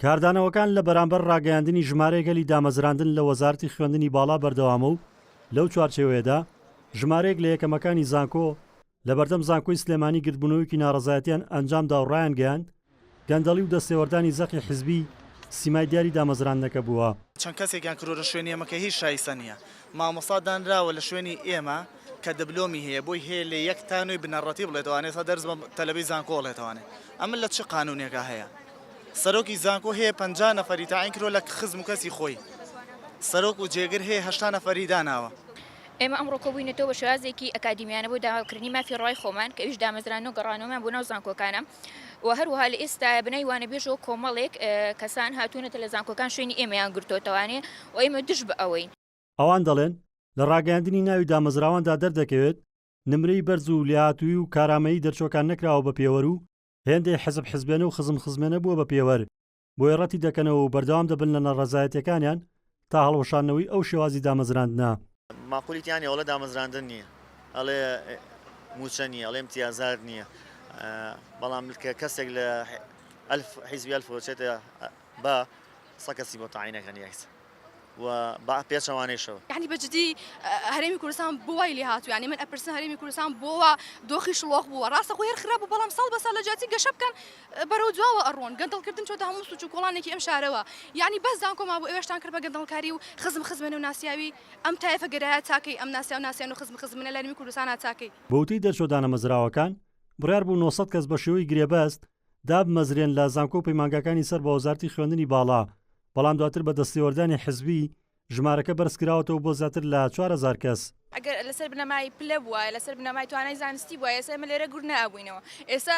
کاردانەوەکان لە بەرامبەر ڕاگەیاندنی ژمارەیەکەلی دامەزراندن لە وەزارەتی خوێندنی باڵا بەردەوامە و لەو چوارچێوەیەدا ژمارەیەک لە یەکەمەکانی زانکۆ لە بەردەم زانکۆی سلێمانی گرتبوونەوەیکی ناڕەزایەتیان ئەنجامدا و ڕایان گەیاند گەندەڵی و دەستێوەردانی زەقی حزبی سیمای دیاری دامەزراندنەکە بووە. چەند کەسێکیان کردۆ شوێنی ئێمەکە هیچ شایستە نییە. مامۆستا دانراوە لە شوێنی ئێمە کە دبلۆمی هەیە بۆی هەیە لە یەک تانووی بنەڕەتی بڵێتوانێت تا دەرز بە تەلەبەی زانکۆ بڵێتوانێت. ئەمە لە چه قانونێکە هەیە؟ سەرۆکی زانکۆ هەیە 50 نەفەری تاعین کرۆ لە خزم و کەسی خۆی. سەرۆک و جێگر هەیە 80 نەفەری داناوە. ئێمە ئەمڕۆ کۆبووینەتەوە بە شێوازێکی ئەکادیمیانە بۆ داواکردنی مافی ڕای خۆمان کە ئەویش دامەزران و گەڕانەوەمان بۆ ناو زانکۆکانە و هەروەها لە ئێستا بنەی وانەبێژەوە کۆمەڵێک کەسان هاتوونەتە لە زانکۆکان شوێنی ئێمەیان گرتوتەوانێ و ئێمە دش بە ئەوەین. ئەوان دەڵێن لە ڕاگەیاندنی ناوی دامەزراواندا دەردەکەوێت نمرەی بەرز و لێهاتووی و کارامەیی دەرچۆکان نەکراوە بە پێوەر و هێندێک حزب حزبێنە و خزم خزمێنە بووە بە پێوەر بۆیە ڕەتی دەکەنەوە و بەردەوام دەبن لە نەڕەزایەتەکانیان تا هەڵوەشاندنەوەی ئەو شێوازی دامەزراندنە. ماقولیتیانی ئەوڵە دامەزراندن نییە، ئەڵێ موچە نییە، ئەڵێ امتیازار نییە، بەڵام کە کەسێک لە حیزبی ئەلفۆچێتە بە سە کەسی بۆ تاعینەکەن یەکس و پێچەوانەیشەوە. یعنی بەجددی هەرێمی کوردستان بۆ وای لێ هاتوو، یعنی من ئەپرسن هەرێمی کوردستان بۆوە دۆخی شڵۆخ بووە، ڕاستە خۆی هەر خراپ بوو بەڵام ساڵ بە ساڵ لە جاتی گەشە بکەن بەرەو دواوە ئەڕۆن گەندەڵکردن چۆتە هەموو سوچ و کۆڵانێکی ئەم شارەوە. یعنی بەس زانکۆما بۆ ئێوەشتان کرد بە گەندەڵکاری و خزم خزمێنە و ناسیاوی ئەم تایفە گەرایە چاکەی ئەم ناسیا و ناسیان و خزم خزمێنە لە هەرێمی کوردستان چاکەی. بەوتەی دەرچۆدانە مەزراوەکان بڕیار بوو 900 کەس بە شێوەی گرێبەست دابمەزرێن لە زانکۆ پەیمانگەکانی سەر بە وەزارەتی خوێندنی باڵا، بەڵام دواتر بە دەستێوەردانی حزبی ژمارەکە بەرزکراوەتەوە بۆ زیاتر لە 4000 کەس. ئەگەر لەسەر بنەمای پلە بووە لەسەر بنەمای توانای زانستی بووە ئێستا ئێمە لێرە گور نەبووینەوە. ئێستا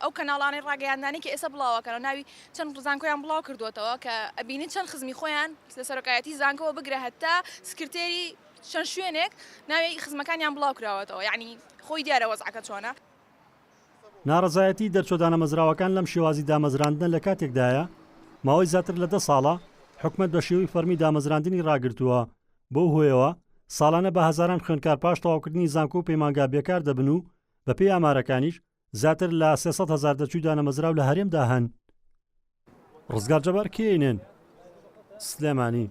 ئەو کەناڵانەی ڕاگەیاندانی کە ئێستا بڵاوەکەنەوە ناوی چەند زانکۆیان بڵاو کردوێتەوە کە ئەبینی چەند خزمی خۆیان لە سەرۆکایەتی زانکۆوە بگرە هەتا سکرتێری چەند شوێنێک ناوی خزمەکانیان بڵاو کراوەتەوە، یعنی خۆی دیارە وەزعەکە چۆنە. ناڕەزایەتی دەرچۆدانە مەزراوەکان لەم شێوازی دامەزراندن لە کاتێکدایە ماوەی زیاتر لە 10 ساڵە حکومەت بە شێوەی فەرمی دامەزراندنی ڕاگرتووە. بەو هۆیەوە ساڵانە بە هەزاران خوێندکار پاش تەواوکردنی زانکۆ و پەیمانگا بێکار دەبن و بە پێی ئامارەکانیش زیاتر لە 300,000 دەچووی دانەمەزراو لە هەرێمدا هەن. ڕزگار جەبار کێینن سلێمانی.